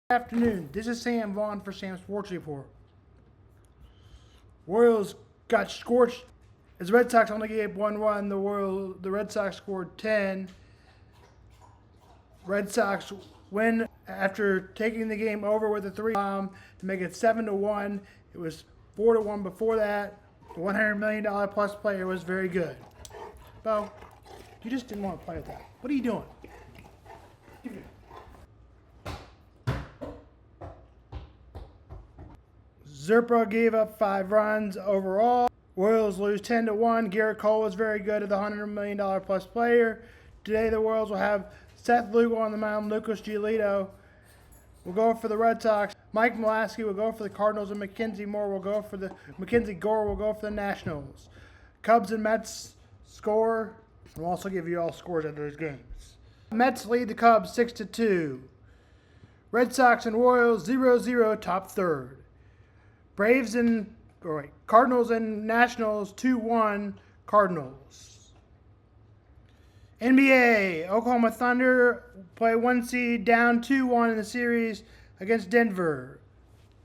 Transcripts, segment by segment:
Good afternoon. This is Sam Vaughn for Sam's Sports Report. Royals got scorched as the Red Sox only gave 1 run. The Red Sox scored 10. Red Sox win after taking the game over with a 3-bomb to make it 7-1. It was 4-1 before that. The $100 million plus player was very good. Bo, you just didn't want to play with that. What are you doing? Zerpa gave up 5 runs overall. Royals lose 10-1. Garrett Cole was very good at the $100 million plus player. Today the Royals will have Seth Lugo on the mound. Lucas Giolito will go for the Red Sox. Mike Mulaski will go for the Cardinals, and Mackenzie Gore will go for the Nationals. Cubs and Mets score. We'll also give you all scores of those games. Mets lead the Cubs 6-2. Red Sox and Royals 0-0 top third. Cardinals and Nationals 2-1 Cardinals. NBA, Oklahoma Thunder play 1 seed down 2-1 in the series against Denver.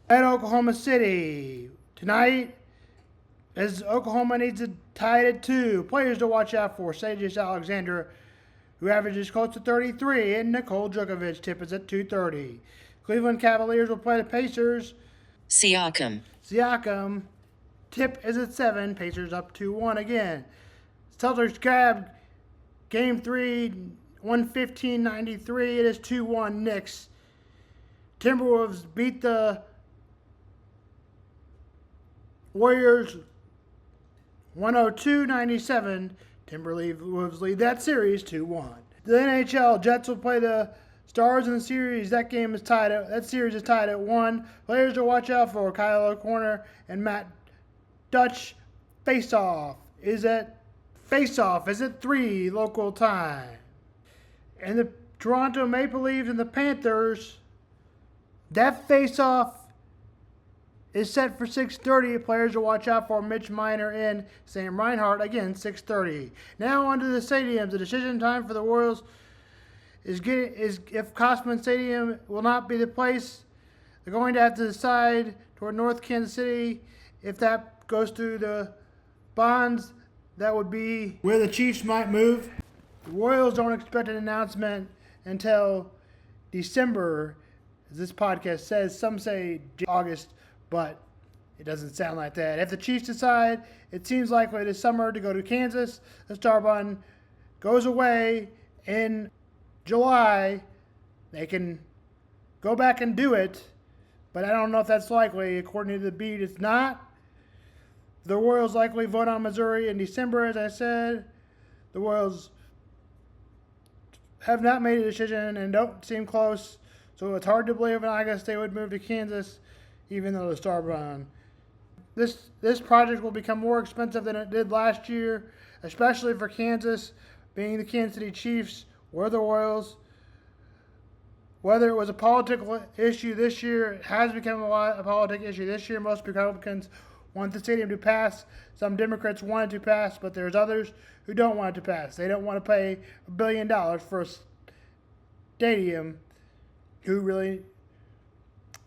At Oklahoma City tonight, as Oklahoma needs to tie it at 2. Players to watch out for: Sages Alexander, who averages close to 33, and Nikola Djokovic. Tip is at 2:30. Cleveland Cavaliers will play the Pacers. Siakam. Tip is at 7. Pacers up 2-1 again. Celtics grab Game 3, 115-93. It is 2-1 Knicks. Timberwolves beat the Warriors 102-97. Timberwolves lead that series 2-1. The NHL, Jets will play the Stars in the series. That series is tied at 1. Players to watch out for: Kyle O'Connor and Matt Dutch. Face-off is at 3 local time. And the Toronto Maple Leafs and the Panthers, that face-off is set for 6:30. Players to watch out for: Mitch Miner and Sam Reinhart. Again, 6:30. Now on to the stadiums. The decision time for the Royals is if Cosman Stadium will not be the place. They're going to have to decide toward North Kansas City. If that goes through the bonds, that would be where the Chiefs might move. The Royals don't expect an announcement until December, as this podcast says. Some say August, but it doesn't sound like that. If the Chiefs decide, it seems likely this summer to go to Kansas. The Starbun goes away in July. They can go back and do it, but I don't know if that's likely. According to the beat, it's not. The Royals likely vote on Missouri in December, as I said. The Royals have not made a decision and don't seem close, so it's hard to believe in August they would move to Kansas, even though the Starbun. This project will become more expensive than it did last year, especially for Kansas, being the Kansas City Chiefs were the Royals. Whether it was a political issue this year, it has become a political issue this year. Most Republicans want the stadium to pass. Some Democrats want it to pass, but there's others who don't want it to pass. They don't want to pay $1 billion for a stadium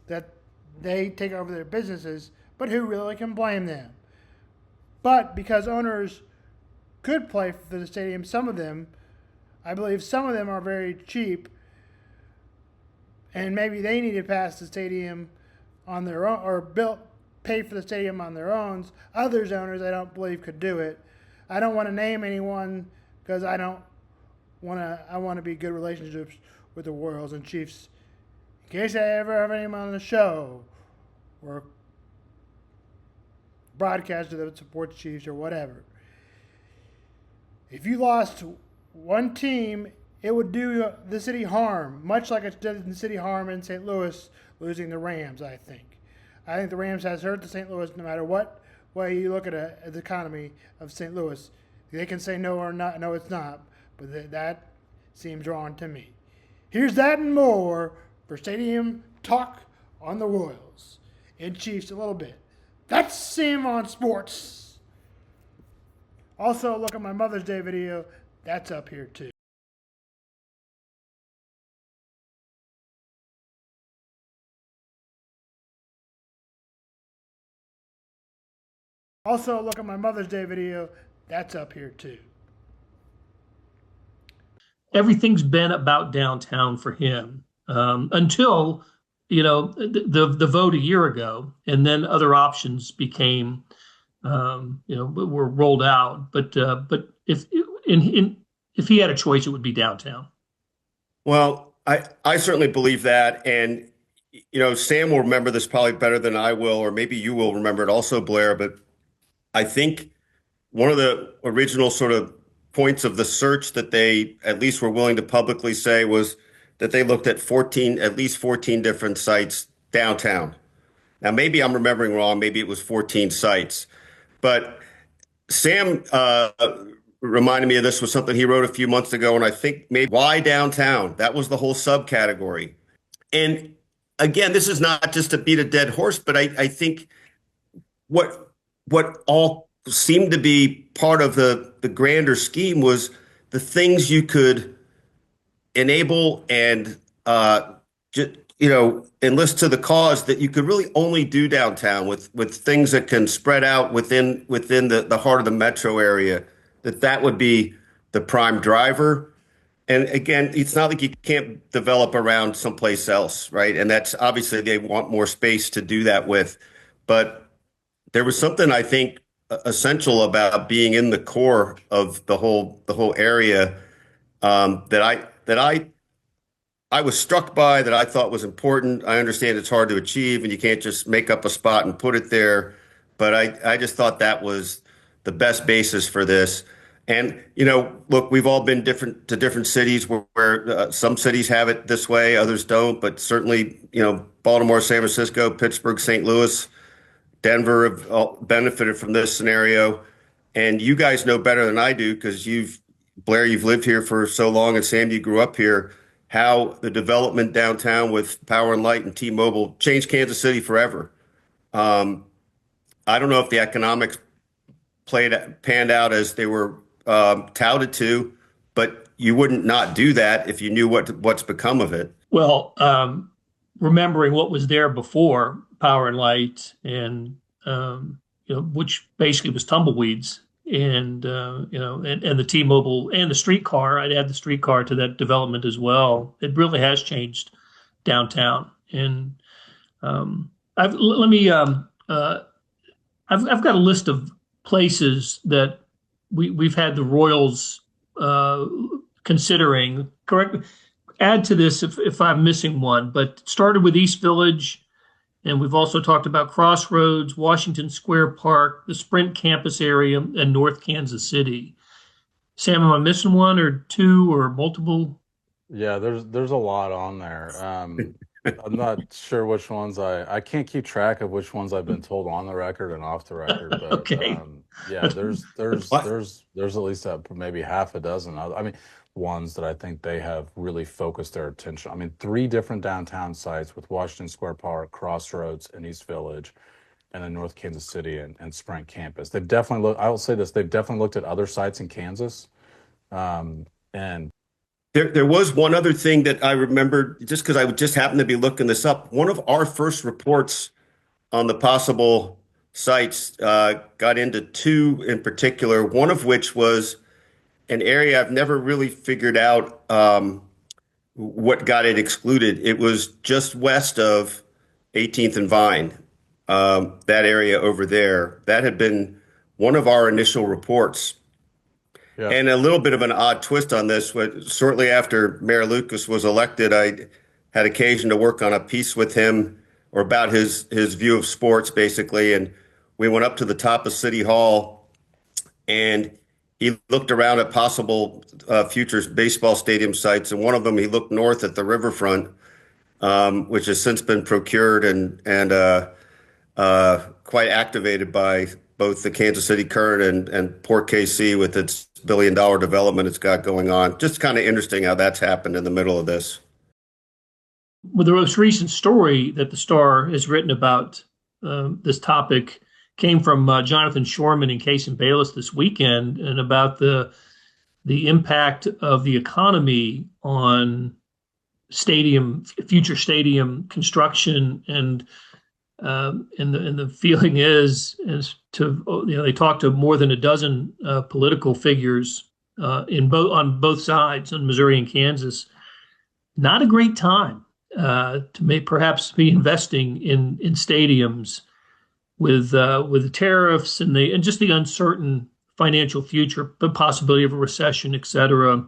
that they take over their businesses, but who really can blame them? But because owners could play for the stadium, I believe some of them are very cheap, and maybe they need to pass the stadium on their own, or pay for the stadium on their own. Others owners, I don't believe, could do it. I don't want to name anyone because I want to be good relationships with the Royals and Chiefs. In case I ever have anyone on the show or broadcaster that supports Chiefs or whatever. If you lost one team, it would do the city harm, much like it did the city harm in St. Louis losing the Rams, I think. I think the Rams has hurt the St. Louis no matter what way you look at the economy of St. Louis. They can say no or not, no it's not, but that seems wrong to me. Here's that and more for Stadium Talk on the Royals and Chiefs a little bit. That's Sam on Sports. Also, look at my Mother's Day video. That's up here too. Also, look at my Mother's Day video. That's up here too. Everything's been about downtown for him until the vote a year ago, and then other options became were rolled out. But if he had a choice, it would be downtown. Well, I certainly believe that. And, Sam will remember this probably better than I will, or maybe you will remember it also, Blair. But I think one of the original sort of points of the search that they at least were willing to publicly say was that they looked at at least 14 different sites downtown. Now, maybe I'm remembering wrong. Maybe it was 14 sites. But Sam reminded me of this was something he wrote a few months ago, and I think maybe why downtown? That was the whole subcategory. And again, this is not just to beat a dead horse, but I think what all seemed to be part of the grander scheme was the things you could enable and enlist to the cause that you could really only do downtown with things that can spread out within the heart of the metro area, that would be the prime driver. And again, it's not like you can't develop around someplace else, right? And that's obviously they want more space to do that with. But there was something I think essential about being in the core of the whole area that I was struck by, that I thought was important. I understand it's hard to achieve and you can't just make up a spot and put it there. But I just thought that was the best basis for this. And, look, we've all been to different cities where some cities have it this way, others don't. But certainly, Baltimore, San Francisco, Pittsburgh, St. Louis, Denver have all benefited from this scenario. And you guys know better than I do because Blair, you've lived here for so long, and Sam, you grew up here, how the development downtown with Power and Light and T-Mobile changed Kansas City forever. I don't know if the economics panned out as they were touted to, but you wouldn't not do that if you knew what's become of it. Well, remembering what was there before Power and Light, and which basically was tumbleweeds, and and the T-Mobile and the streetcar. I'd add the streetcar to that development as well. It really has changed downtown, and I've let me I've got a list of places that we've had the Royals considering. Correct. Add to this if I'm missing one, but started with East Village, and we've also talked about Crossroads, Washington Square Park, the Sprint campus area, and North Kansas City. Sam, am I missing one or two or multiple? Yeah, there's a lot on there. I'm not sure which ones I can't keep track of which ones I've been told on the record and off the record, but Okay. yeah, there's there's What? there's there's at least maybe half a dozen other, I mean, ones that I think they have really focused their attention. I mean, three different downtown sites with Washington Square Park, Crossroads, and East Village, and then North Kansas City and Sprint Campus. They've definitely looked. I will say this: they've definitely looked at other sites in Kansas, and There was one other thing that I remembered just because I would just happen to be looking this up. One of our first reports on the possible sites got into two in particular, one of which was an area I've never really figured out what got it excluded. It was just west of 18th and Vine, that area over there. That had been one of our initial reports. yeah, And a little bit of an odd twist on this, shortly after Mayor Lucas was elected, I had occasion to work on a piece with him or about his view of sports, basically. And we went up to the top of City Hall, and he looked around at possible future baseball stadium sites. And one of them, he looked north at the riverfront, which has since been procured and quite activated by both the Kansas City Current and Port KC with its billion-dollar development it's got going on. Just kind of interesting how that's happened in the middle of this. Well, the most recent story that the Star has written about this topic came from Jonathan Shorman and Casey Bayless this weekend, and about the impact of the economy on future stadium construction, and And the feeling is to they talked to more than a dozen political figures on both sides, in Missouri and Kansas. Not a great time to perhaps be investing in stadiums with the tariffs and just the uncertain financial future, the possibility of a recession, et cetera.